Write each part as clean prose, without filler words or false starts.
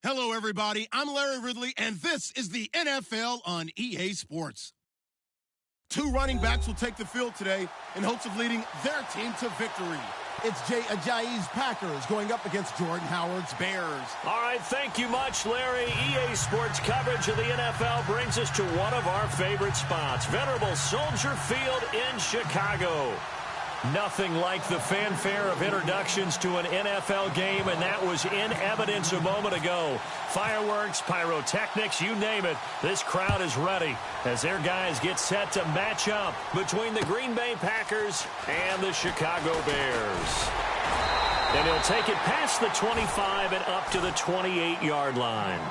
Hello, everybody. I'm Larry Ridley, and this is the NFL on EA Sports. Two running backs will take the field today in hopes of leading their team to victory. It's Jay Ajayi's Packers going up against Jordan Howard's Bears. All right, thank you much, Larry. EA Sports coverage of the NFL brings us to one of our favorite spots, venerable Soldier Field in Chicago. Nothing like the fanfare of introductions to an NFL game, and that was in evidence a moment ago. Fireworks, pyrotechnics, you name it. This crowd is ready as their guys get set to match up between the Green Bay Packers and the Chicago Bears. And he'll take it past the 25 and up to the 28-yard line.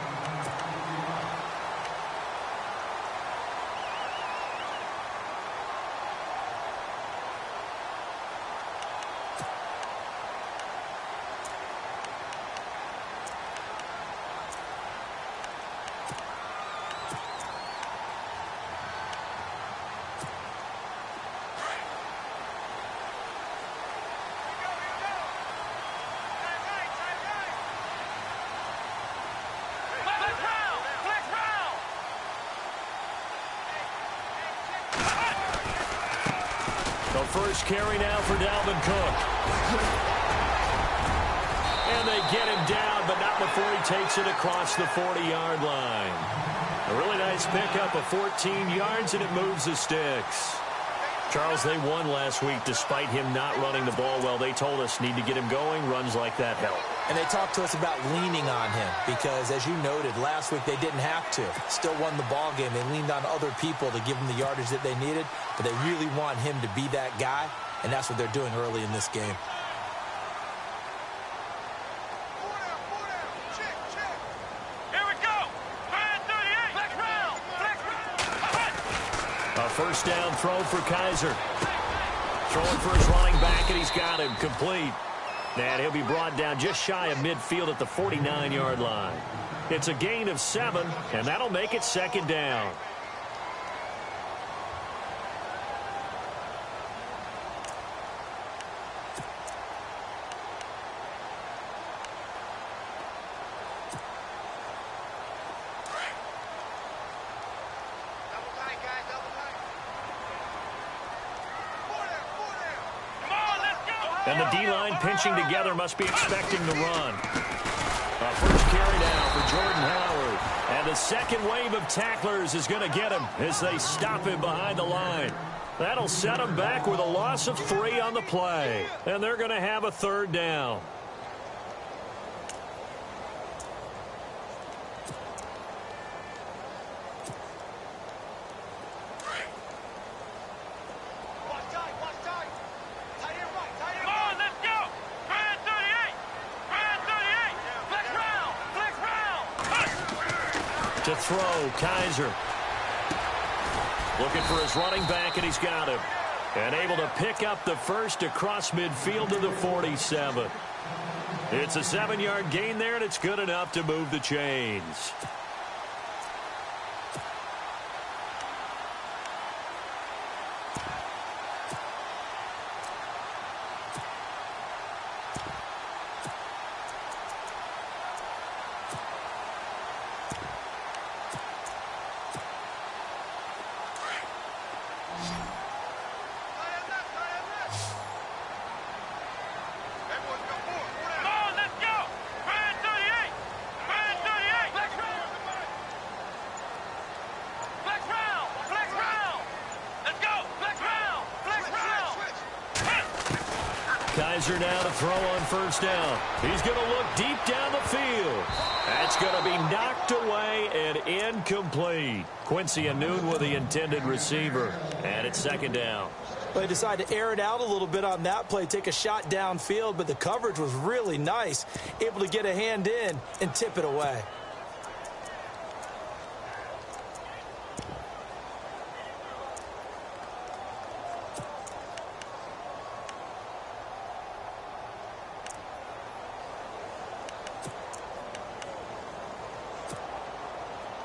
First carry now for Dalvin Cook. And they get him down, but not before he takes it across the 40-yard line. A really nice pickup of 14 yards, and it moves the sticks. Charles, they won last week despite him not running the ball well. They told us need to get him going. Runs like that help. And they talked to us about leaning on him because, as you noted, last week they didn't have to. Still won the ball game. They leaned on other people to give them the yardage that they needed, but they really want him to be that guy, and that's what they're doing early in this game. A first down throw for Kaiser. Throwing for his running back, and he's got him complete. And he'll be brought down just shy of midfield at the 49-yard line. It's a gain of 7, and that'll make it second down. And the D-line pinching together must be expecting the run. First carry now for Jordan Howard. And the second wave of tacklers is going to get him as they stop him behind the line. That'll set him back with a loss of 3 on the play. And they're going to have a third down. To throw, Kaiser. Looking for his running back, and he's got him. And able to pick up the first across midfield to the 47. It's a 7-yard gain there, and it's good enough to move the chains. Kaiser now to throw on first down. He's going to look deep down the field. That's going to be knocked away and incomplete. Quincy Anoon with the intended receiver. And it's second down. Well, they decided to air it out a little bit on that play, take a shot downfield, but the coverage was really nice. Able to get a hand in and tip it away.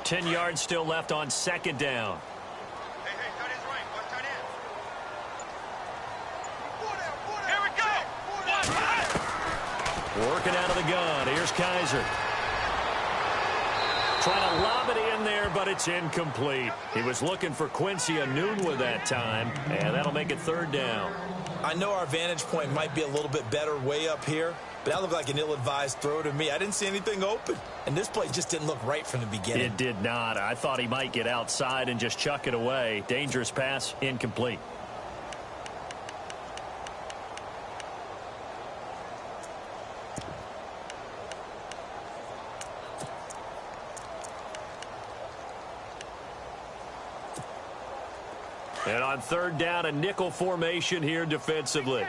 Ten yards still left on second down. Working out of the gun. Here's Kaiser. Trying to lob it in there, but it's incomplete. He was looking for Quincy Enunwa that time, and that'll make it third down. I know our vantage point might be a little bit better way up here, but that looked like an ill-advised throw to me. I didn't see anything open, and this play just didn't look right from the beginning. It did not. I thought he might get outside and just chuck it away. Dangerous pass, incomplete. And on third down, a nickel formation here defensively.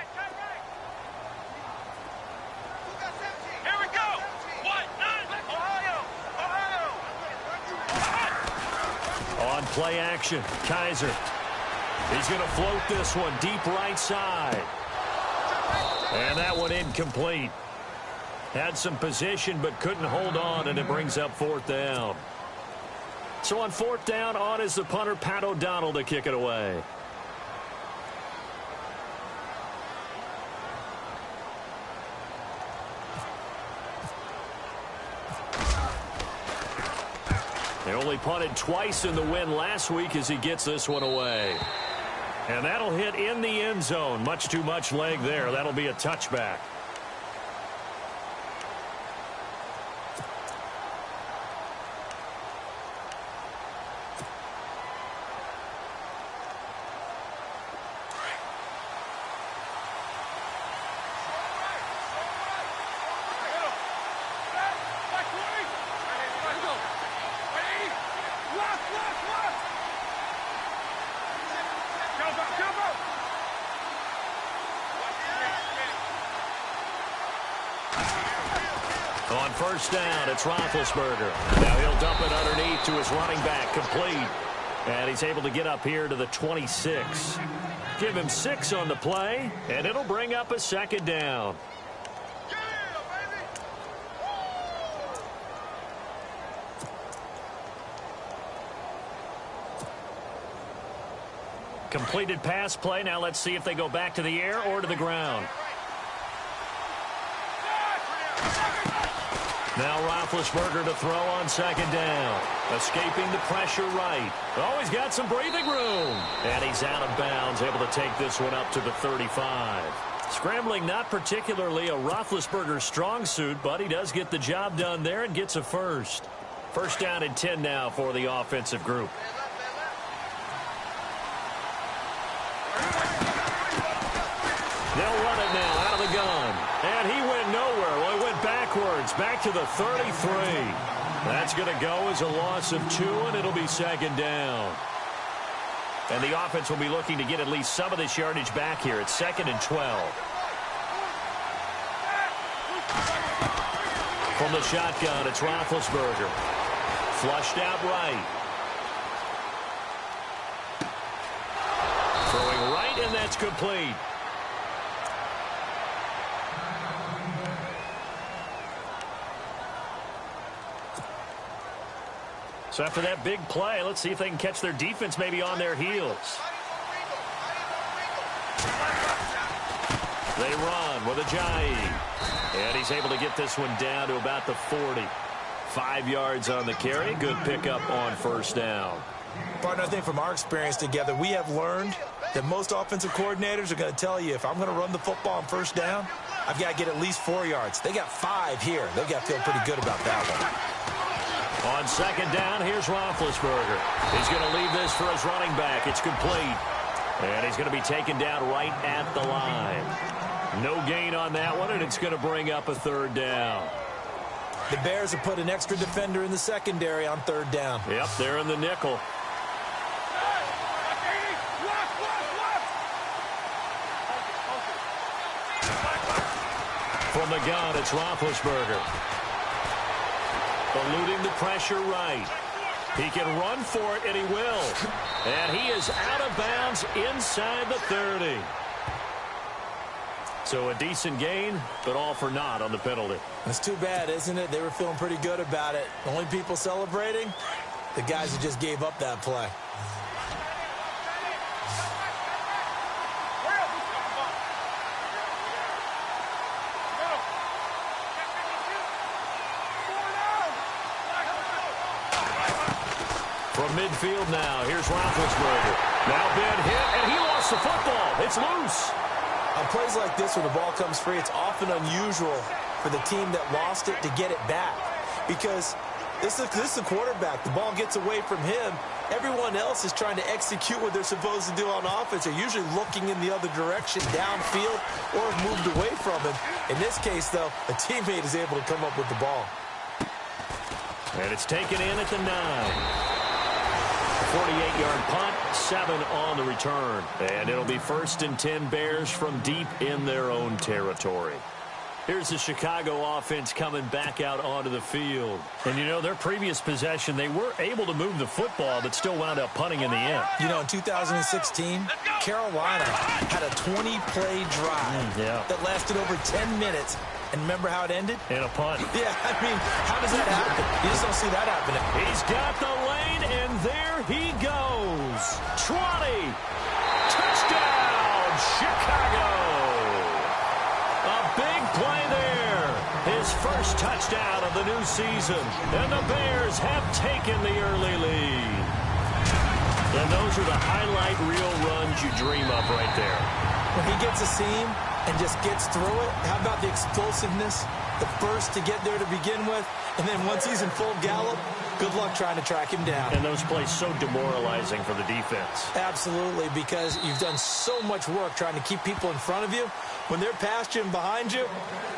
Here we go. Ohio. On play action, Kaiser. He's going to float this one deep right side. And that one incomplete. Had some position but couldn't hold on, and it brings up fourth down. So on fourth down, on is the punter, Pat O'Donnell, to kick it away. They only punted twice in the win last week as he gets this one away. And that'll hit in the end zone. Much too much leg there. That'll be a touchback. On first down, it's Roethlisberger. Now he'll dump it underneath to his running back, complete. And he's able to get up here to the 26. Give him 6 on the play, and it'll bring up a second down. Completed pass play. Now let's see if they go back to the air or to the ground. Now Roethlisberger to throw on second down. Escaping the pressure right. Oh, he's got some breathing room. And he's out of bounds, able to take this one up to the 35. Scrambling not particularly a Roethlisberger strong suit, but he does get the job done there and gets a first. First down and 10 now for the offensive group. They'll run it now out of the gun. And he went nowhere. Well, he went backwards, back to the 33. That's going to go as a loss of 2, and it'll be second down. And the offense will be looking to get at least some of this yardage back here. It's 2nd and 12. From the shotgun, it's Roethlisberger. Flushed out right. Throwing right, and that's complete. So after that big play, let's see if they can catch their defense maybe on their heels. They run with Ajayi. And he's able to get this one down to about the 40. 5 yards on the carry. Good pickup on first down. Partner, I think from our experience together, we have learned that most offensive coordinators are going to tell you, if I'm going to run the football on first down, I've got to get at least 4 yards. They got 5 here. They've got to feel pretty good about that one. On second down, here's Roethlisberger. He's going to leave this for his running back. It's complete. And he's going to be taken down right at the line. No gain on that one, and it's going to bring up a third down. The Bears have put an extra defender in the secondary on third down. Yep, they're in the nickel. From the gun, it's Roethlisberger. Eluding the pressure right. He can run for it, and he will. And he is out of bounds inside the 30. So a decent gain, but all for naught on the penalty. That's too bad, isn't it? They were feeling pretty good about it. The only people celebrating, the guys who just gave up that play. From midfield now, here's Roethlisberger. Now bad hit, and he lost the football. It's loose. On plays like this where the ball comes free, it's often unusual for the team that lost it to get it back. Because this is the quarterback. The ball gets away from him. Everyone else is trying to execute what they're supposed to do on offense. They're usually looking in the other direction, downfield, or have moved away from him. In this case, though, a teammate is able to come up with the ball. And it's taken in at the 9. 48-yard punt, 7 on the return. And it'll be 1st and 10 Bears from deep in their own territory. Here's the Chicago offense coming back out onto the field. And, you know, their previous possession, they were able to move the football, but still wound up punting in the end. You know, in 2016, Carolina had a 20-play drive that lasted over 10 minutes. And remember how it ended? In a punt. Yeah, I mean, how does that happen? You just don't see that happening. He's got the lane, and there he goes. 20. Touchdown, Chicago. A big play there. His first touchdown of the new season. And the Bears have taken the early lead. And those are the highlight reel runs you dream of right there. When he gets a seam and just gets through it, how about the explosiveness? The first to get there to begin with, and then once he's in full gallop, good luck trying to track him down. And those plays so demoralizing for the defense. Absolutely, because you've done so much work trying to keep people in front of you. When they're past you and behind you,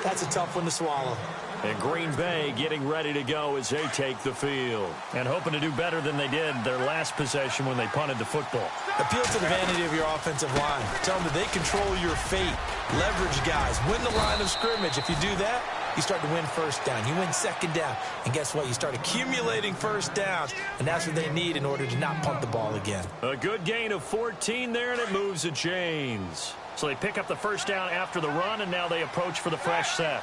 that's a tough one to swallow. And Green Bay getting ready to go as they take the field. And hoping to do better than they did their last possession when they punted the football. Appeal to the vanity of your offensive line. Tell them that they control your fate. Leverage guys. Win the line of scrimmage. If you do that, you start to win first down. You win second down. And guess what? You start accumulating first downs. And that's what they need in order to not punt the ball again. A good gain of 14 there, and it moves the chains. So they pick up the first down after the run, and now they approach for the fresh set.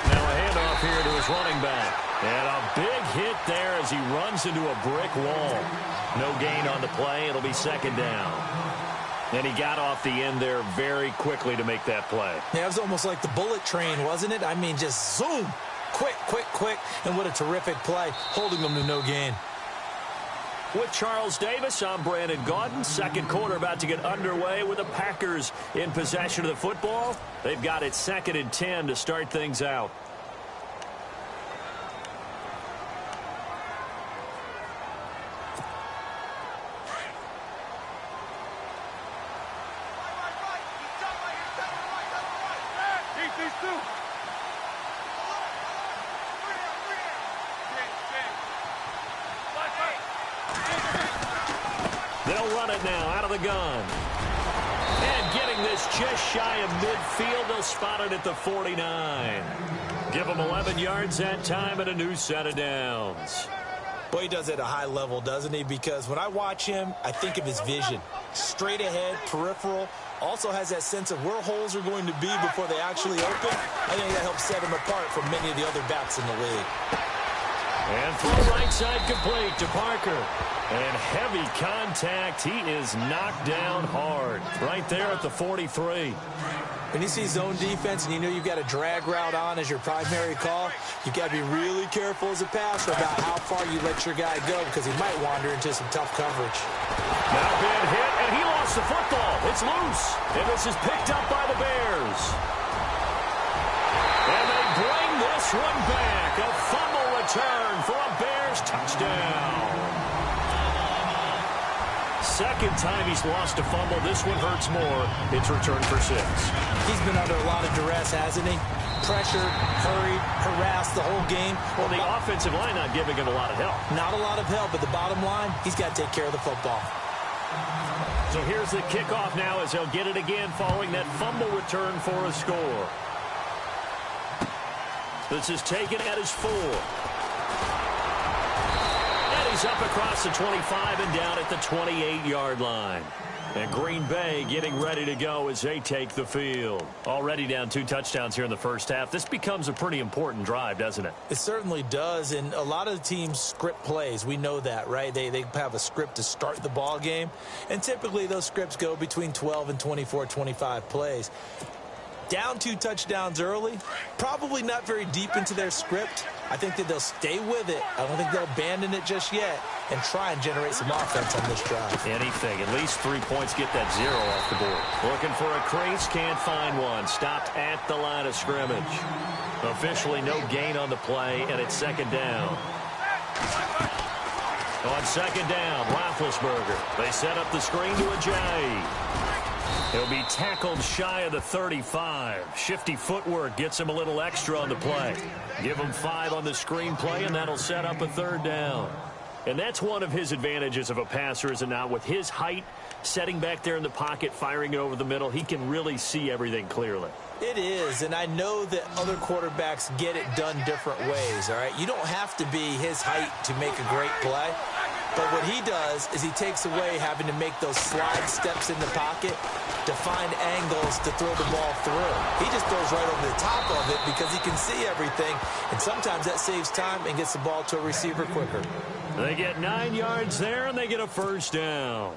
Now a handoff here to his running back. And a big hit there as he runs into a brick wall. No gain on the play. It'll be second down. And he got off the end there very quickly to make that play. Yeah, it was almost like the bullet train, wasn't it? I mean, just zoom. Quick, quick, quick. And what a terrific play, holding them to no gain. With Charles Davis, I'm Brandon Gaudin. Second quarter about to get underway with the Packers in possession of the football. They've got it 2nd and 10 to start things out. They'll run it now out of the gun. And getting this just shy of midfield, they'll spot it at the 49. Give them 11 yards that time and a new set of downs. Well, he does it at a high level, doesn't he? Because when I watch him, I think of his vision. Straight ahead, peripheral. Also has that sense of where holes are going to be before they actually open. I think that helps set him apart from many of the other backs in the league. And throw right side complete to Parker. And heavy contact. He is knocked down hard right there at the 43. When you see zone defense and you know you've got a drag route on as your primary call, you've got to be really careful as a passer about how far you let your guy go because he might wander into some tough coverage. Now bad hit, and he lost the football. It's loose. And this is picked up by the Bears. And they bring this one back. A fumble return for a Bears touchdown. Second time he's lost a fumble. This one hurts more. It's returned for 6. He's been under a lot of duress, hasn't he? Pressured, hurried, harassed the whole game. Well, the offensive line not giving him a lot of help. Not a lot of help, but the bottom line, he's got to take care of the football. So here's the kickoff now as he'll get it again following that fumble return for a score. This is taken at his 4. He's up across the 25 and down at the 28-yard line. And Green Bay getting ready to go as they take the field. Already down 2 touchdowns here in the first half. This becomes a pretty important drive, doesn't it? It certainly does, and a lot of the teams script plays. We know that, right? They have a script to start the ball game, and typically those scripts go between 12 and 24, 25 plays. Down 2 touchdowns early, probably not very deep into their script. I think that they'll stay with it. I don't think they'll abandon it just yet and try and generate some offense on this drive. Anything. At least 3 points, get that 0 off the board. Looking for a crease, can't find one. Stopped at the line of scrimmage. Officially no gain on the play, and it's second down. On second down, Roethlisberger. They set up the screen to Ajayi. He'll be tackled shy of the 35. Shifty footwork gets him a little extra on the play. Give him 5 on the screen play, and that'll set up a third down. And that's one of his advantages of a passer, is it not? With his height, setting back there in the pocket, firing it over the middle, he can really see everything clearly. It is, and I know that other quarterbacks get it done different ways, all right? You don't have to be his height to make a great play. But what he does is he takes away having to make those slide steps in the pocket to find angles to throw the ball through. He just throws right over the top of it because he can see everything, and sometimes that saves time and gets the ball to a receiver quicker. They get 9 yards there, and they get a first down.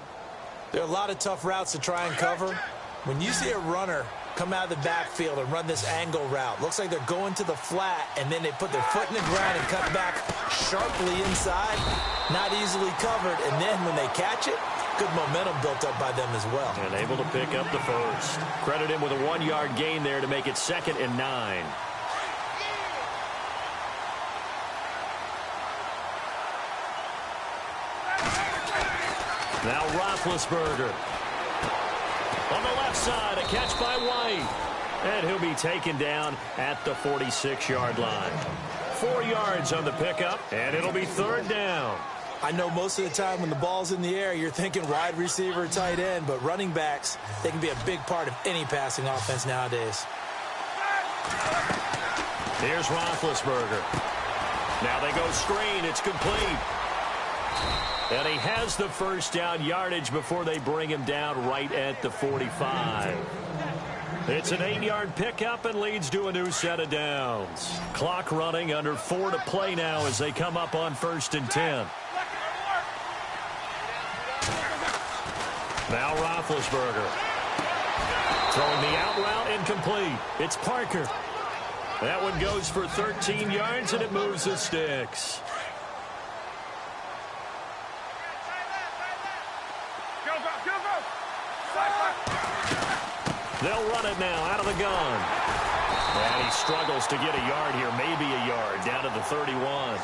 There are a lot of tough routes to try and cover. When you see a runner come out of the backfield and run this angle route, looks like they're going to the flat, and then they put their foot in the ground and cut back sharply inside, not easily covered, and then when they catch it, good momentum built up by them as well. And able to pick up the first. Credit him with a 1-yard gain there to make it 2nd and 9. Now Roethlisberger. On the left side, a catch by White. And he'll be taken down at the 46-yard line. 4 yards on the pickup, and it'll be third down. I know most of the time when the ball's in the air, you're thinking wide receiver, tight end, but running backs, they can be a big part of any passing offense nowadays. Here's Roethlisberger. Now they go screen. It's complete. And he has the first down yardage before they bring him down right at the 45. It's an 8-yard pickup and leads to a new set of downs. Clock running, under 4 to play now as they come up on 1st and 10. Now Roethlisberger. Throwing the out route, incomplete. It's Parker. That one goes for 13 yards, and it moves the sticks. They'll run it now out of the gun. And he struggles to get a yard here, maybe a yard, down to the 31.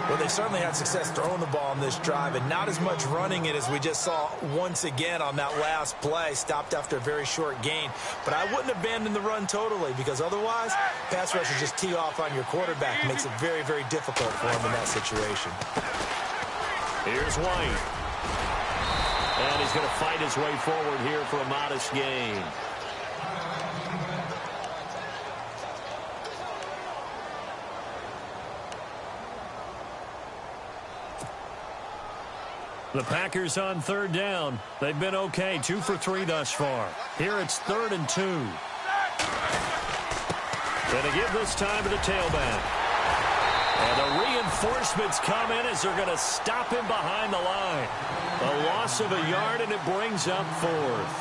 Well, they certainly had success throwing the ball on this drive, and not as much running it as we just saw once again on that last play. Stopped after a very short gain. But I wouldn't abandon the run totally, because otherwise, pass rushers just tee off on your quarterback. It makes it very, very difficult for him in that situation. Here's White. And he's going to fight his way forward here for a modest gain. The Packers on third down. They've been okay, 2 for 3 thus far. Here it's 3rd and 2. Going to give this time to the tailback. And the reinforcements come in as they're going to stop him behind the line. A loss of a yard, and it brings up 4th.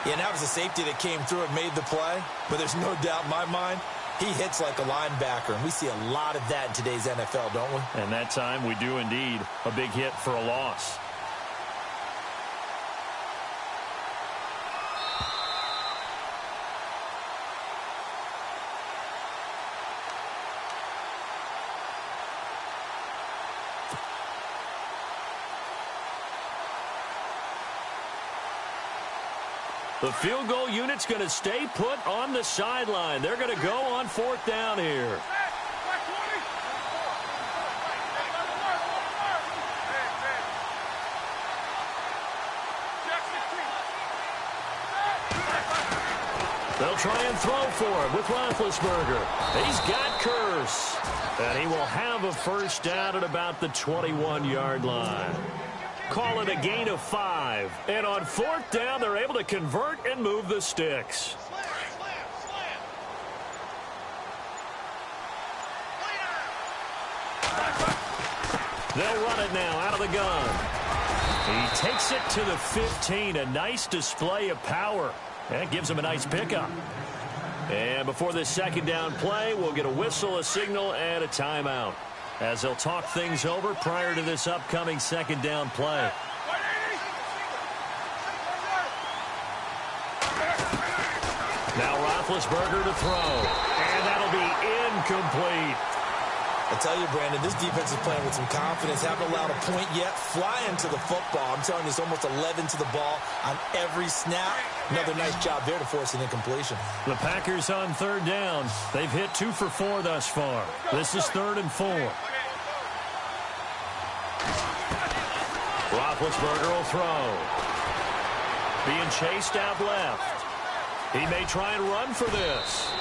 Yeah, and that was a safety that came through and made the play. But there's no doubt in my mind, he hits like a linebacker, and we see a lot of that in today's NFL, don't we? And that time we do indeed. A big hit for a loss. The field goal unit's going to stay put on the sideline. They're going to go on 4th down here. They'll try and throw for him with Roethlisberger. He's got Curse. And he will have a first down at about the 21-yard line. Call it a gain of 5. And on 4th down, they're able to convert and move the sticks. They'll run it now out of the gun. He takes it to the 15. A nice display of power. That gives him a nice pickup. And before this second down play, we'll get a whistle, a signal, and a timeout, as they'll talk things over prior to this upcoming second down play. Now Roethlisberger to throw. And that'll be incomplete. I tell you, Brandon, this defense is playing with some confidence. Haven't allowed a point yet. Flying to the football. I'm telling you, it's almost 11 to the ball on every snap. Another nice job there to force an incompletion. The Packers on third down. They've hit 2 for 4 thus far. This is 3rd and 4. Roethlisberger will throw. Being chased out left. He may try and run for this.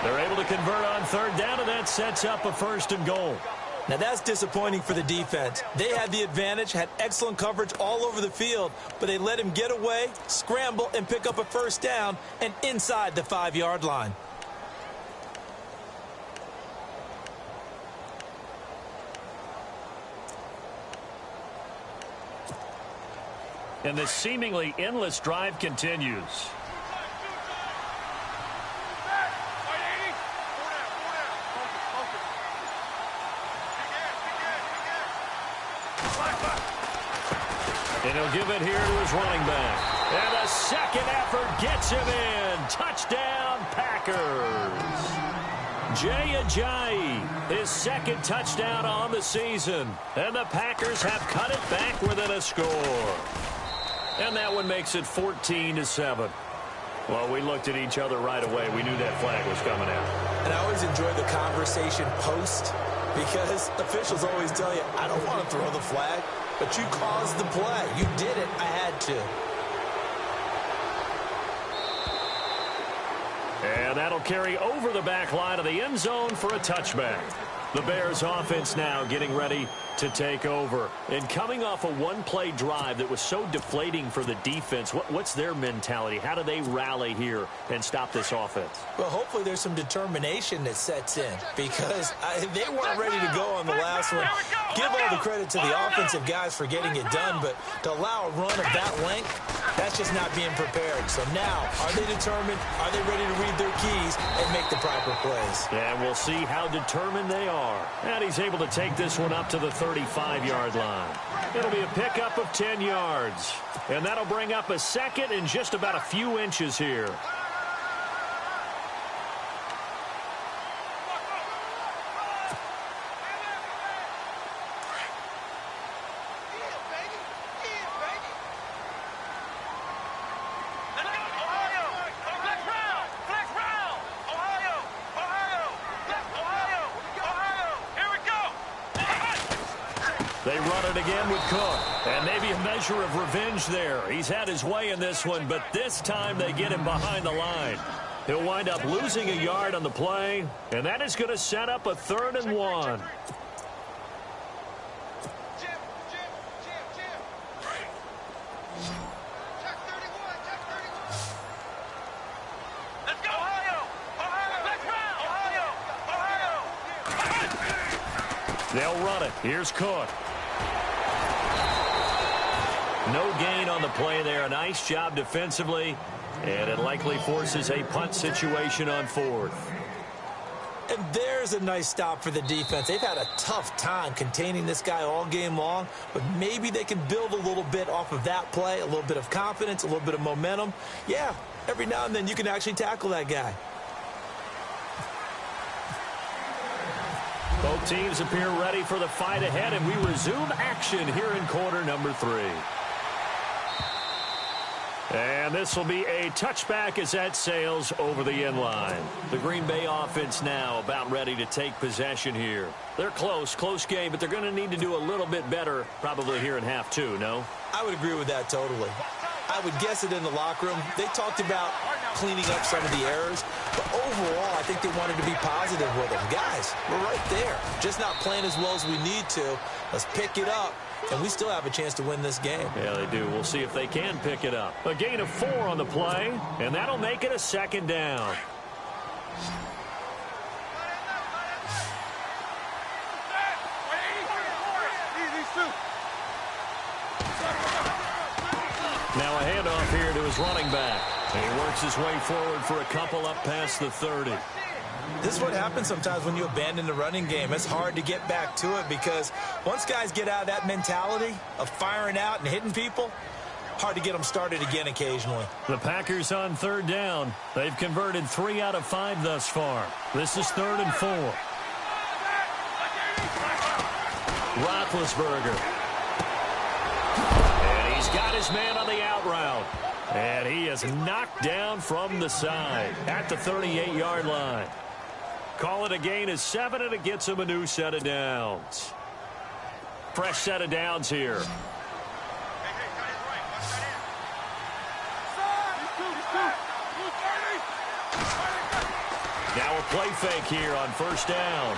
They're able to convert on third down, and that sets up a 1st and goal. Now, that's disappointing for the defense. They had the advantage, had excellent coverage all over the field, but they let him get away, scramble, and pick up a 1st down and inside the 5-yard line. And this seemingly endless drive continues. And he'll give it here to his running back. And a second effort gets him in. Touchdown, Packers. Jay Ajayi, his 2nd touchdown on the season. And the Packers have cut it back within a score. And that one makes it 14-7. Well, we looked at each other right away. We knew that flag was coming out. And I always enjoy the conversation post, because officials always tell you, I don't want to throw the flag, but you caused the play. You did it. I had to. And that'll carry over the back line of the end zone for a touchback. The Bears offense now getting ready to take over. And coming off a one-play drive that was so deflating for the defense, what's their mentality? How do they rally here and stop this offense? Well, hopefully there's some determination that sets in, because they weren't ready to go on the last one. Give all the credit to the offensive guys for getting it done, but to allow a run of that length, that's just not being prepared. So now, are they determined? Are they ready to read their keys and make the proper plays? And we'll see how determined they are. And he's able to take this one up to the 35-yard line. It'll be a pickup of 10 yards. And that'll bring up a second and just about a few inches here. They run it again with Cook. And maybe a measure of revenge there. He's had his way in this one, but this time they get him behind the line. He'll wind up losing a yard on the play, and that is going to set up a 3rd and 1. They'll run it. Here's Cook. No gain on the play there. A nice job defensively. And it likely forces a punt situation on 4th. And there's a nice stop for the defense. They've had a tough time containing this guy all game long, but maybe they can build a little bit off of that play, a little bit of confidence, a little bit of momentum. Yeah, every now and then you can actually tackle that guy. Both teams appear ready for the fight ahead, and we resume action here in quarter number 3. And this will be a touchback as that sails over the end line. The Green Bay offense now about ready to take possession here. They're close game, but they're going to need to do a little bit better probably here in half 2, no? I would agree with that totally. I would guess it in the locker room. They talked about cleaning up some of the errors, but overall, I think they wanted to be positive with them. Guys, we're right there. Just not playing as well as we need to. Let's pick it up, and we still have a chance to win this game. Yeah, they do. We'll see if they can pick it up. A gain of 4 on the play, and that'll make it a 2nd down. Now a handoff here to his running back. He works his way forward for a couple up past the 30. This is what happens sometimes when you abandon the running game. It's hard to get back to it because once guys get out of that mentality of firing out and hitting people, hard to get them started again occasionally. The Packers on third down. They've converted 3 out of 5 thus far. This is 3rd and 4. Roethlisberger. And he's got his man on the out route. And he is knocked down from the side at the 38-yard line. Call it a gain of 7, and it gets him a new set of downs. Fresh set of downs here. Now a play fake here on first down.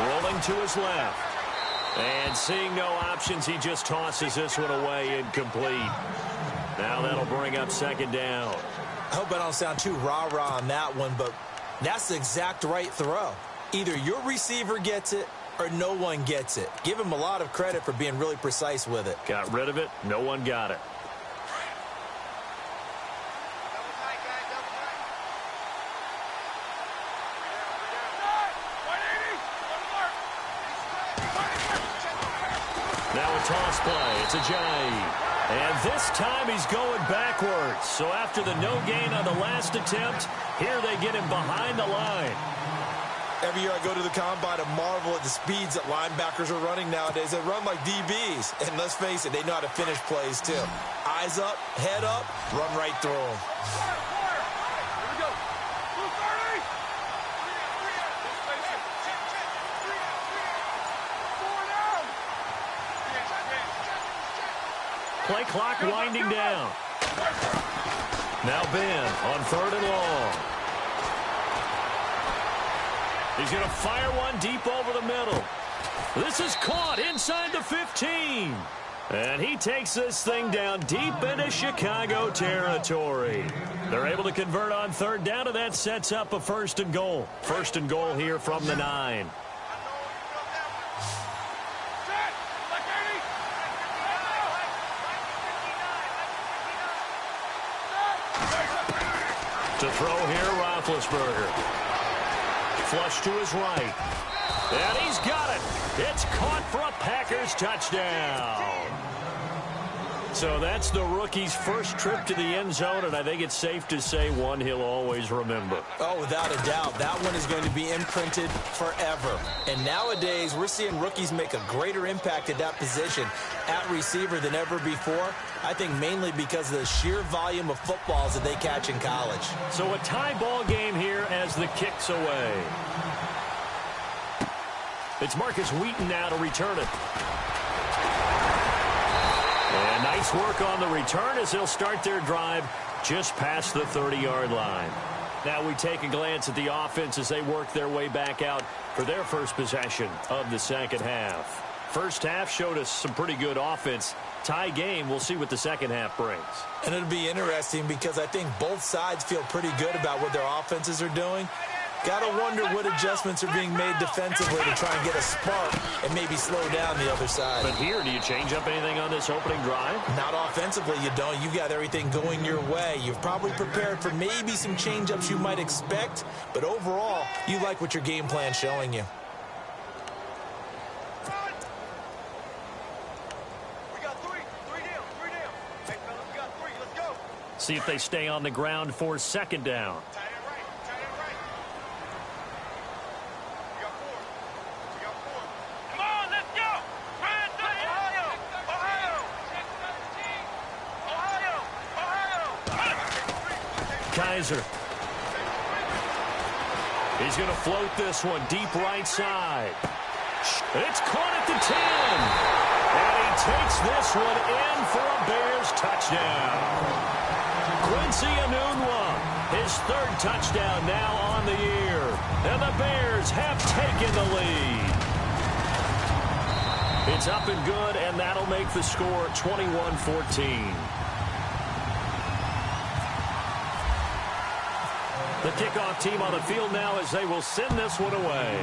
Rolling to his left. And seeing no options, he just tosses this one away incomplete. Now that'll bring up 2nd down. I hope I don't sound too rah-rah on that one, but that's the exact right throw. Either your receiver gets it or no one gets it. Give him a lot of credit for being really precise with it. Got rid of it. No one got it. Now a toss play. It's Ajayi. And this time he's going backwards. So after the no gain on the last attempt, here they get him behind the line. Every year I go to the combine and marvel at the speeds that linebackers are running nowadays. They run like DBs. And let's face it, they know how to finish plays too. Eyes up, head up, run right through them. Play clock winding down. Now Ben on 3rd and long. He's going to fire one deep over the middle. This is caught inside the 15. And he takes this thing down deep into Chicago territory. They're able to convert on 3rd down, and that sets up a 1st and goal. 1st and goal here from the 9. To throw here, Roethlisberger. Flush to his right. And he's got it. It's caught for a Packers touchdown. So that's the rookie's first trip to the end zone, and I think it's safe to say one he'll always remember. Oh, without a doubt. That one is going to be imprinted forever. And nowadays, we're seeing rookies make a greater impact at that position at receiver than ever before. I think mainly because of the sheer volume of footballs that they catch in college. So a tie ball game here as the kick's away. It's Marcus Wheaton now to return it. And nice work on the return as they'll start their drive just past the 30-yard line. Now we take a glance at the offense as they work their way back out for their first possession of the second half. First half showed us some pretty good offense. Tie game, we'll see what the second half brings. And it'll be interesting because I think both sides feel pretty good about what their offenses are doing. Got to wonder what adjustments are being made defensively to try and get a spark and maybe slow down the other side. But here, do you change up anything on this opening drive? Not offensively, you don't. You got everything going your way. You've probably prepared for maybe some change-ups you might expect, but overall, you like what your game plan's showing you. We got three down. Hey, fellas, we got 3. Let's go. See if they stay on the ground for 2nd down. Tight end right. We got 4. Come on, let's go. Ohio. Kaiser. He's going to float this one deep right side. It's caught at the 10. And he takes this one in for a Bears touchdown. Quincy Enunwa, his 3rd touchdown now on the year. And the Bears have taken the lead. It's up and good, and that'll make the score 21-14. The kickoff team on the field now as they will send this one away.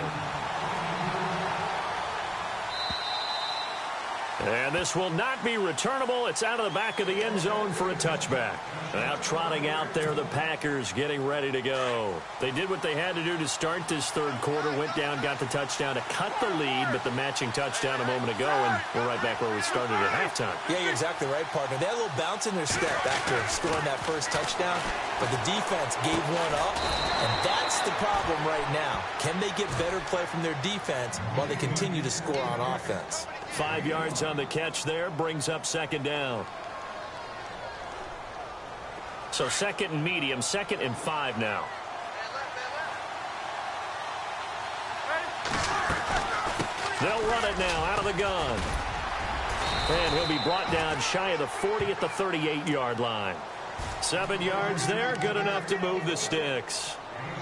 And this will not be returnable. It's out of the back of the end zone for a touchback. Now trotting out there, the Packers getting ready to go. They did what they had to do to start this third quarter. Went down, got the touchdown to cut the lead, but the matching touchdown a moment ago, and we're right back where we started at halftime. Yeah, you're exactly right, partner. They had a little bounce in their step after scoring that first touchdown, but the defense gave one up, and that's the problem right now. Can they get better play from their defense while they continue to score on offense? 5 yards on the catch there, brings up second down. So second and medium, 2nd and 5 now. They'll run it now out of the gun. And he'll be brought down shy of the 40 at the 38-yard line. 7 yards there, good enough to move the sticks.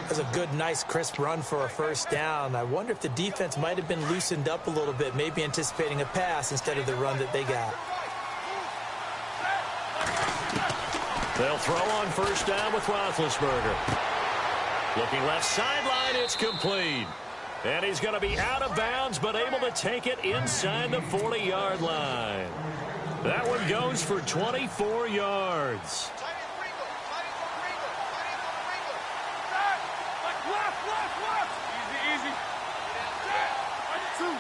That's a good, nice, crisp run for a first down. I wonder if the defense might have been loosened up a little bit, maybe anticipating a pass instead of the run that they got. They'll throw on first down with Roethlisberger. Looking left sideline, it's complete. And he's going to be out of bounds, but able to take it inside the 40-yard line. That one goes for 24 yards. Easy.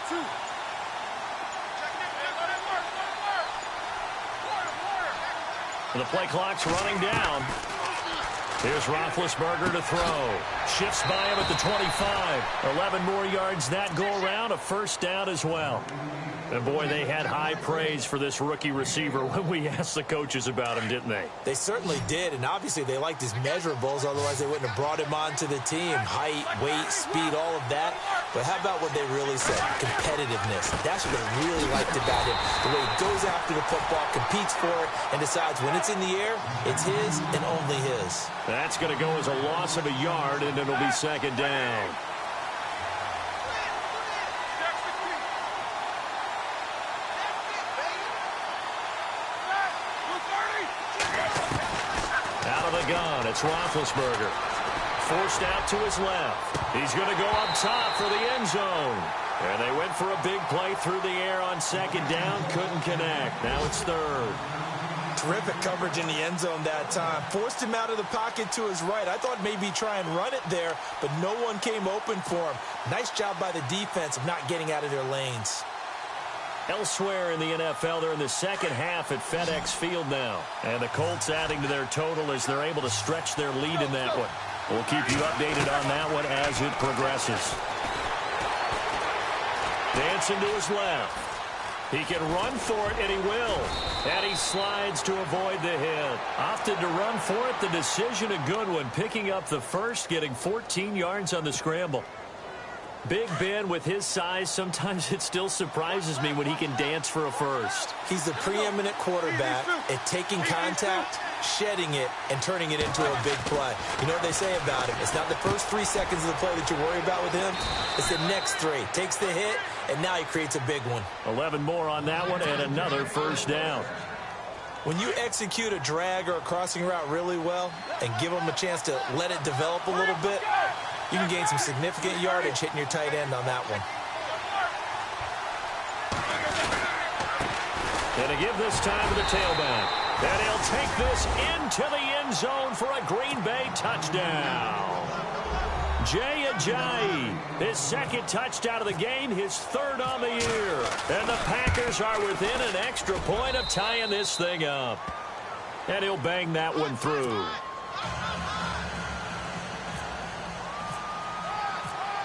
Two. The play clock's running down. Here's Roethlisberger to throw. Shifts by him at the 25. 11 more yards that go around. A first down as well. And, boy, they had high praise for this rookie receiver when we asked the coaches about him, didn't they? They certainly did, and obviously they liked his measurables. Otherwise, they wouldn't have brought him onto the team. Height, weight, speed, all of that. But how about what they really said? Competitiveness. That's what they really liked about him. The way he goes after the football, competes for it, and decides when it's in the air, it's his and only his. That's going to go as a loss of a yard, and it'll be second down. Gun. It's Roethlisberger. Forced out to his left. He's going to go up top for the end zone. And they went for a big play through the air on second down. Couldn't connect. Now it's third. Terrific coverage in the end zone that time. Forced him out of the pocket to his right. I thought maybe try and run it there, but no one came open for him. Nice job by the defense of not getting out of their lanes. Elsewhere in the NFL, they're in the second half at FedEx Field now. And the Colts adding to their total as they're able to stretch their lead in that one. We'll keep you updated on that one as it progresses. Dancing to his left. He can run for it, and he will. And he slides to avoid the hit. Opted to run for it. The decision a good one. Picking up the first, getting 14 yards on the scramble. Big Ben, with his size, sometimes it still surprises me when he can dance for a first. He's the preeminent quarterback at taking contact, shedding it, and turning it into a big play. You know what they say about him? It's not the first 3 seconds of the play that you worry about with him. It's the next 3. Takes the hit, and now he creates a big one. 11 more on that one, and another first down. When you execute a drag or a crossing route really well and give them a chance to let it develop a little bit, you can gain some significant yardage hitting your tight end on that one. And to give this time to the tailback. And he'll take this into the end zone for a Green Bay touchdown. Jay Ajayi, his second touchdown of the game, his third on the year. And the Packers are within an extra point of tying this thing up. And he'll bang that one through.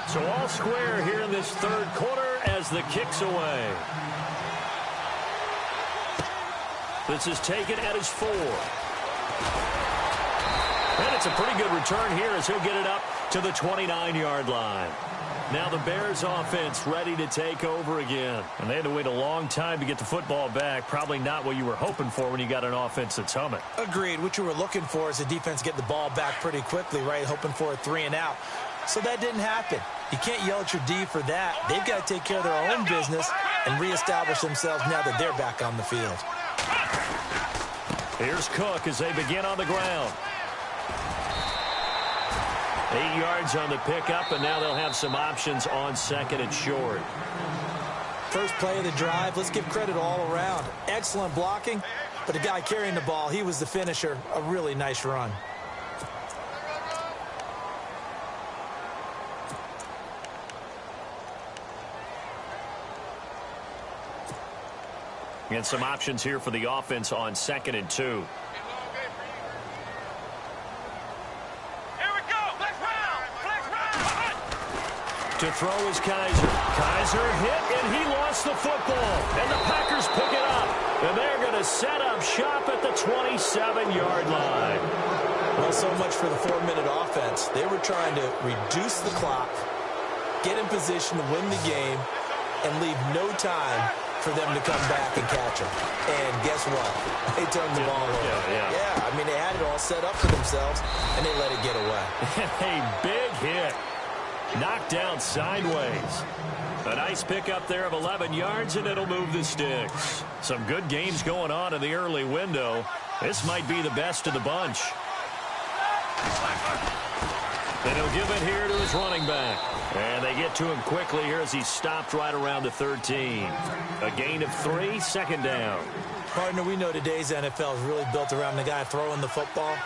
So all square here in this third quarter as the kick's away. This is taken at his 4. And it's a pretty good return here as he'll get it up to the 29-yard line. Now the Bears offense ready to take over again. And they had to wait a long time to get the football back. Probably not what you were hoping for when you got an offense that's humming. Agreed. What you were looking for is the defense get the ball back pretty quickly, right? Hoping for a 3 and out. So that didn't happen. You can't yell at your D for that. They've got to take care of their own business and reestablish themselves now that they're back on the field. Here's Cook as they begin on the ground. 8 yards on the pickup, and now they'll have some options on second and short. First play of the drive, let's give credit all around. Excellent blocking, But the guy carrying the ball, he was the finisher. A really nice run. And some options here for the offense on 2nd and 2. Here we go. Flex round. Flex round. To throw is Kaiser. Kaiser hit, and he lost the football. And the Packers pick it up. And they're going to set up shop at the 27-yard line. Well, so much for the 4-minute offense. They were trying to reduce the clock, get in position to win the game, and leave no time for them to come back and catch him. And guess what? They turned the ball over. Yeah, I mean, they had it all set up for themselves, and they let it get away. A big hit. Knocked down sideways. A nice pickup there of 11 yards, and it'll move the sticks. Some good games going on in the early window. This might be the best of the bunch. And he'll give it here to his running back. And they get to him quickly here as he stopped right around the 13. A gain of 3, 2nd down. Partner, we know today's NFL is really built around the guy throwing the football.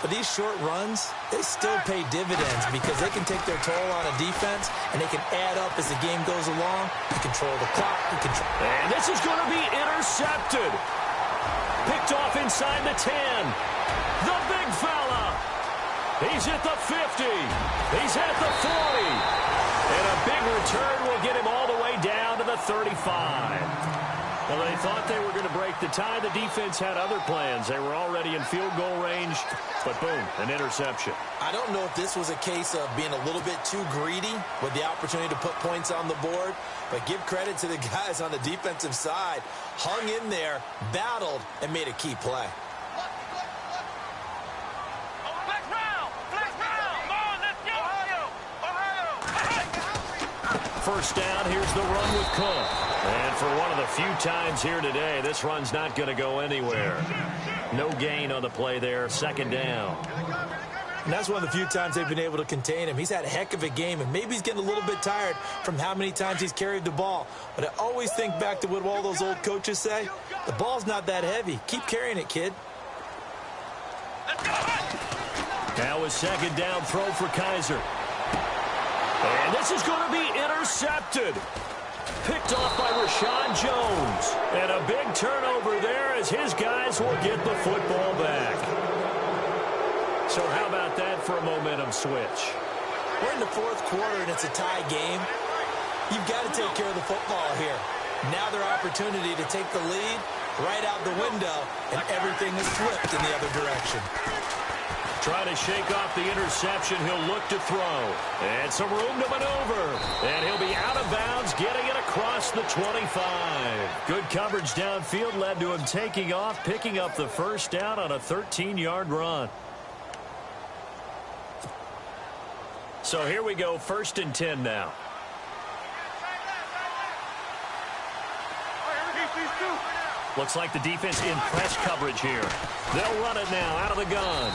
But these short runs, they still pay dividends because they can take their toll on a defense, and they can add up as the game goes along. They control the clock. And this is going to be intercepted. Picked off inside the 10. The big fella. He's at the 50. He's at the 40. And a big return will get him all the way down to the 35. Well, they thought they were going to break the tie. The defense had other plans. They were already in field goal range, but boom, an interception. I don't know if this was a case of being a little bit too greedy with the opportunity to put points on the board, but give credit to the guys on the defensive side. Hung in there, battled, and made a key play. First down, here's the run with Cook. And for one of the few times here today, this run's not going to go anywhere. No gain on the play there, 2nd down. And that's one of the few times they've been able to contain him. He's had a heck of a game, and maybe he's getting a little bit tired from how many times he's carried the ball. But I always think back to what all those old coaches say. The ball's not that heavy. Keep carrying it, kid. Now a 2nd down throw for Kaiser. And this is going to be intercepted. Picked off by Rashad Jones. And a big turnover there as his guys will get the football back. So how about that for a momentum switch? We're in the 4th quarter, and it's a tie game. You've got to take care of the football here. Now their opportunity to take the lead right out the window, and everything is flipped in the other direction. Trying to shake off the interception. He'll look to throw. And some room to maneuver. And he'll be out of bounds, getting it across the 25. Good coverage downfield led to him taking off, picking up the first down on a 13-yard run. So here we go, 1st and 10 now. Looks like the defense in press coverage here. They'll run it now out of the gun.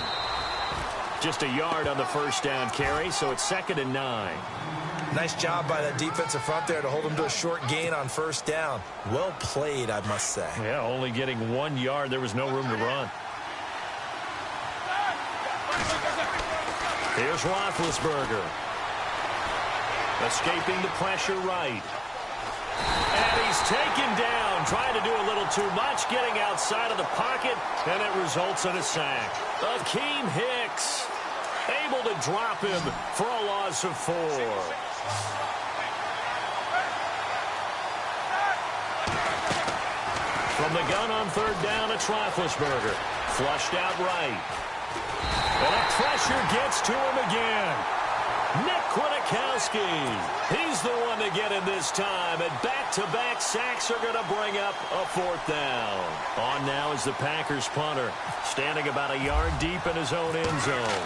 Just a yard on the first down carry, so it's 2nd and 9. Nice job by that defensive front there to hold him to a short gain on first down. Well played, I must say. Yeah, only getting 1 yard. There was no room to run. Here's Roethlisberger. Escaping the pressure right. And he's taken down, trying to do a little too much, getting outside of the pocket, and it results in a sack. Akeem Hicks able to drop him for a loss of 4. From the gun on 3rd down, it's Roethlisberger. Flushed out right. And the pressure gets to him again. Nick Kwiatkowski. He's the one to get him this time. And back-to-back sacks are going to bring up a 4th down. On now is the Packers punter, standing about a yard deep in his own end zone.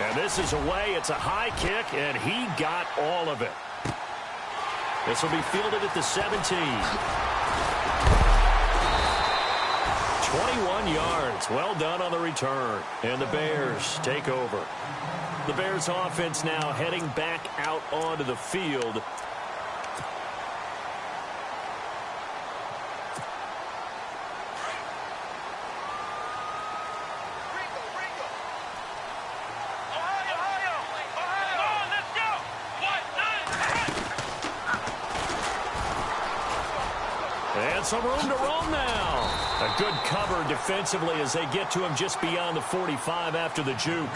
And this is away. It's a high kick, and he got all of it. This will be fielded at the 17. 21 yards. Well done on the return. And the Bears take over. The Bears offense now heading back out onto the field. got some room to roam now. A good cover defensively as they get to him just beyond the 45 after the juke.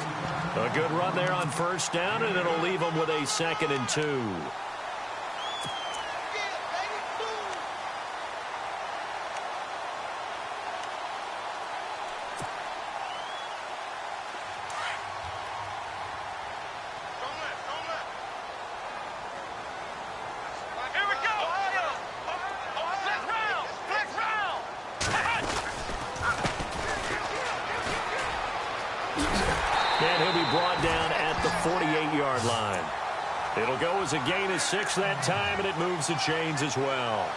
A good run there on first down, and it'll leave them with a 2nd and 2. And he'll be brought down at the 48-yard line. It'll go as a gain of 6 that time, and it moves the chains as well.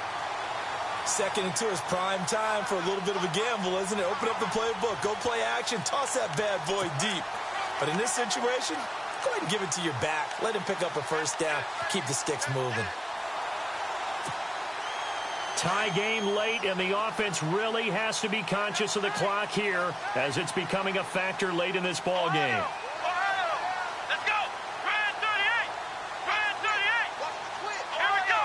2nd and 2 is prime time for a little bit of a gamble, isn't it? Open up the playbook, go play action, toss that bad boy deep. But in this situation, go ahead and give it to your back. Let him pick up a first down, keep the sticks moving. Tie game late, and the offense really has to be conscious of the clock here as it's becoming a factor late in this ball game. Let's go. Grand 38. Grand 38. Here we go.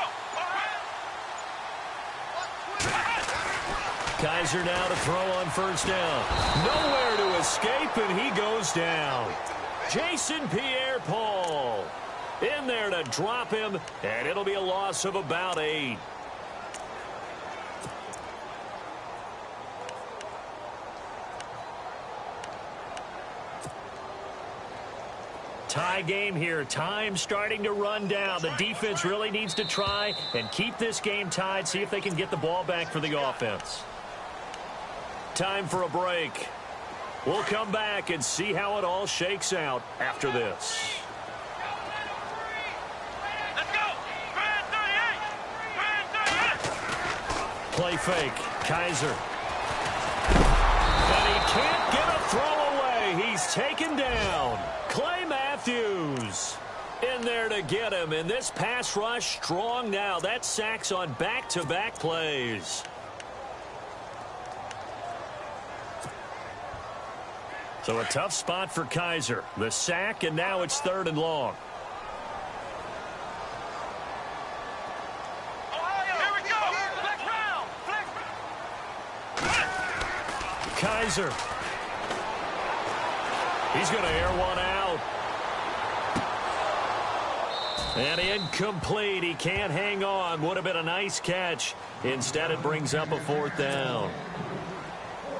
Kaiser now to throw on first down. Nowhere to escape, and he goes down. Jason Pierre-Paul in there to drop him, and it'll be a loss of about 8. Tie game here. Time starting to run down. The defense really needs to try and keep this game tied, see if they can get the ball back for the offense. Time for a break. We'll come back and see how it all shakes out after this. Let's go. Grand 38. Grand 38. Play fake. Kaiser. And he can't get a throw away. He's taken down. Clay Matthews in there to get him. And this pass rush strong now. That's sacks on back-to-back plays. So a tough spot for Kaiser. The sack, and now it's 3rd and long. Here we go. Flex round. Kaiser. He's going to air one out. And incomplete. He can't hang on. Would have been a nice catch. Instead, it brings up a 4th down.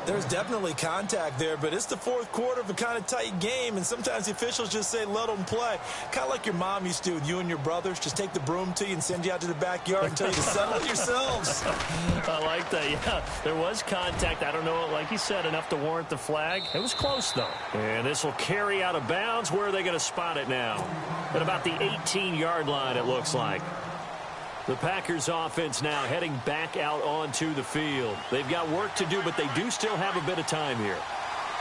There's definitely contact there, but it's the 4th quarter of a kind of tight game, and sometimes the officials just say, let them play. Kind of like your mom used to with you and your brothers. Just take the broom to you and send you out to the backyard and tell you to settle it yourselves. I like that, yeah. There was contact. I don't know, like you said, enough to warrant the flag. It was close, though. And this will carry out of bounds. Where are they going to spot it now? At about the 18-yard line, it looks like. The Packers offense now heading back out onto the field. They've got work to do, but they do still have a bit of time here.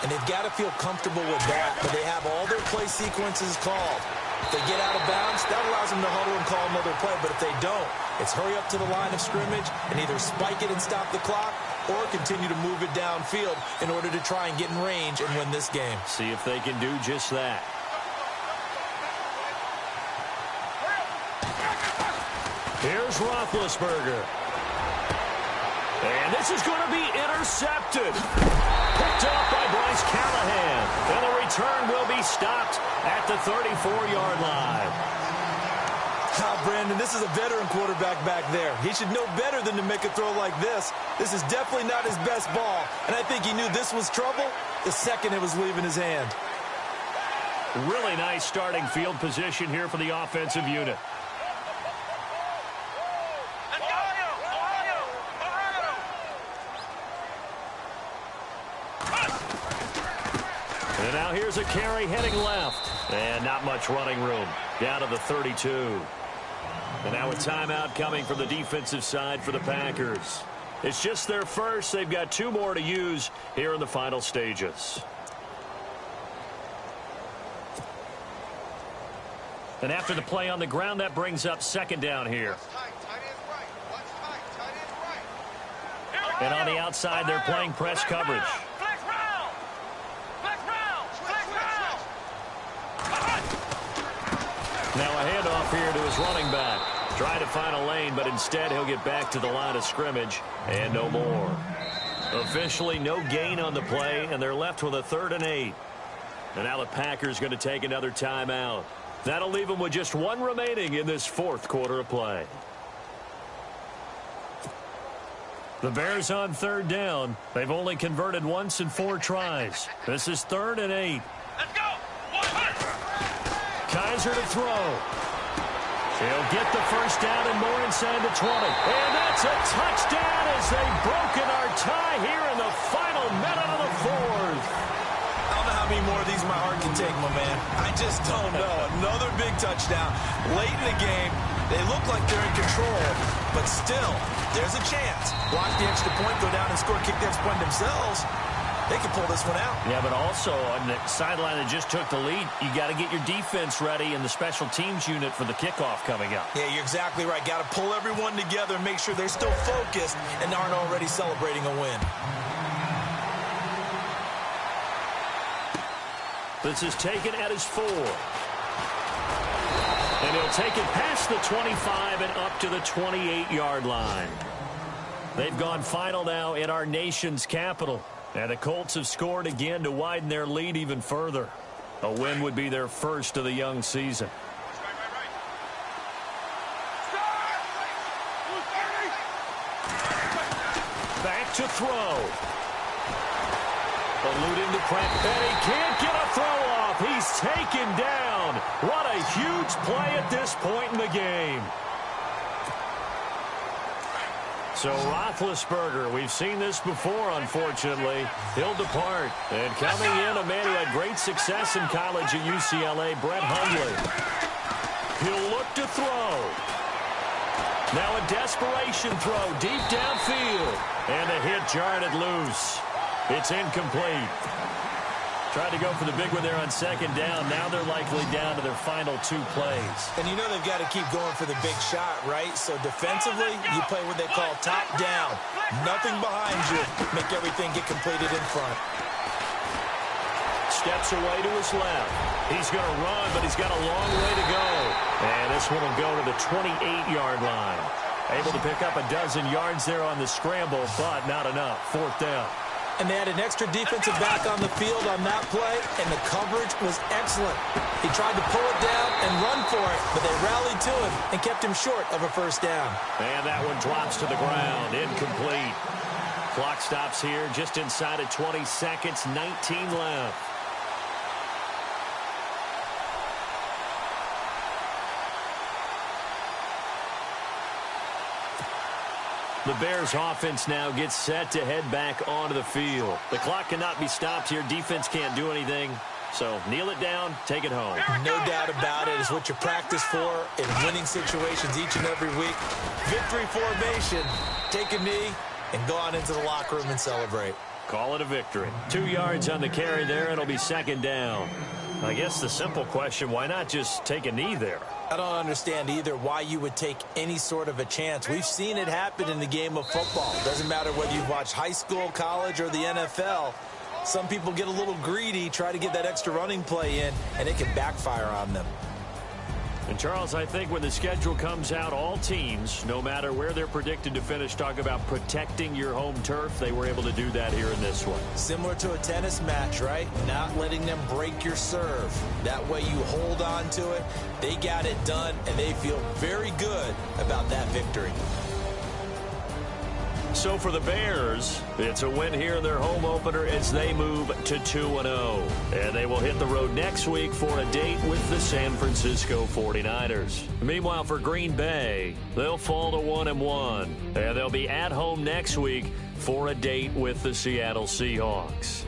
And they've got to feel comfortable with that, but they have all their play sequences called. If they get out of bounds, that allows them to huddle and call another play. But if they don't, it's hurry up to the line of scrimmage and either spike it and stop the clock or continue to move it downfield in order to try and get in range and win this game. See if they can do just that. Here's Roethlisberger. And this is going to be intercepted. Picked off by Bryce Callahan. And the return will be stopped at the 34-yard line. Brandon, this is a veteran quarterback back there. He should know better than to make a throw like this. This is definitely not his best ball. And I think he knew this was trouble the second it was leaving his hand. Really nice starting field position here for the offensive unit. And now here's a carry heading left. And not much running room. Down to the 32. And now a timeout coming from the defensive side for the Packers. It's just their first. They've got 2 more to use here in the final stages. And after the play on the ground, that brings up 2nd down here. And on the outside, they're playing press coverage. Now a handoff here to his running back. Trying to find a lane, but instead he'll get back to the line of scrimmage and no more. Officially no gain on the play, and they're left with a 3rd and 8. And now the Packers going to take another timeout. That'll leave them with just 1 remaining in this 4th quarter of play. The Bears on 3rd down. They've only converted once in 4 tries. This is 3rd and 8. Let's go. Kaiser to throw. He'll get the first down and more inside the 20. And that's a touchdown as they've broken our tie here in the final minute of the 4th. I don't know how many more of these my heart can take, my man. I just don't know. Another big touchdown late in the game. They look like they're in control, but still, there's a chance. Block the extra point, go down and score, kick the extra point themselves. They can pull this one out. Yeah, but also on the sideline that just took the lead, you got to get your defense ready and the special teams unit for the kickoff coming up. Yeah, you're exactly right. Got to pull everyone together and make sure they're still focused and aren't already celebrating a win. This is taken at his 4. And he'll take it past the 25 and up to the 28-yard line. They've gone final now in our nation's capital. And the Colts have scored again to widen their lead even further. A win would be their first of the young season. Back to throw. Alluding to pressure. And he can't get a throw off. He's taken down. What a huge play at this point in the game. So Roethlisberger, we've seen this before, unfortunately. He'll depart. And coming in, a man who had great success in college at UCLA, Brett Hundley. He'll look to throw. Now a desperation throw deep downfield. And a hit jarred it loose. It's incomplete. Tried to go for the big one there on 2nd down. Now they're likely down to their final 2 plays. And you know they've got to keep going for the big shot, right? So defensively, you play what they call top down. Nothing behind you. Make everything get completed in front. Steps away to his left. He's going to run, but he's got a long way to go. And this one will go to the 28-yard line. Able to pick up a dozen yards there on the scramble, but not enough. 4th down. And they had an extra defensive back on the field on that play, and the coverage was excellent. He tried to pull it down and run for it, but they rallied to him and kept him short of a 1st down. And that one drops to the ground. Incomplete. Clock stops here just inside of 20 seconds, 19 left. The Bears offense now gets set to head back onto the field. The clock cannot be stopped here. Defense can't do anything. So kneel it down, take it home. No doubt about it. It's what you practice for in winning situations each and every week. Victory formation. Take a knee and go on into the locker room and celebrate. Call it a victory. 2 yards on the carry there. It'll be 2nd down. I guess the simple question, why not just take a knee there? I don't understand either why you would take any sort of a chance. We've seen it happen in the game of football. Doesn't matter whether you've watched high school, college, or the NFL. Some people get a little greedy, try to get that extra running play in, and it can backfire on them. And, Charles, I think when the schedule comes out, all teams, no matter where they're predicted to finish, talk about protecting your home turf. They were able to do that here in this one. Similar to a tennis match, right? Not letting them break your serve. That way you hold on to it. They got it done, and they feel very good about that victory. So for the Bears, it's a win here in their home opener as they move to 2-0. And they will hit the road next week for a date with the San Francisco 49ers. Meanwhile, for Green Bay, they'll fall to 1-1. And they'll be at home next week for a date with the Seattle Seahawks.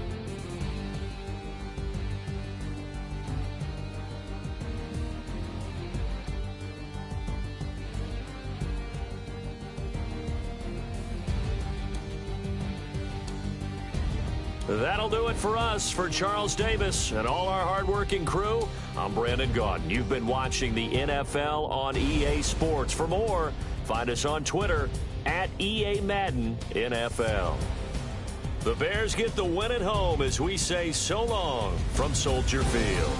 That'll do it for us. For Charles Davis and all our hardworking crew, I'm Brandon Gaudin. You've been watching the NFL on EA Sports. For more, find us on Twitter at EA Madden NFL. The Bears get the win at home as we say so long from Soldier Field.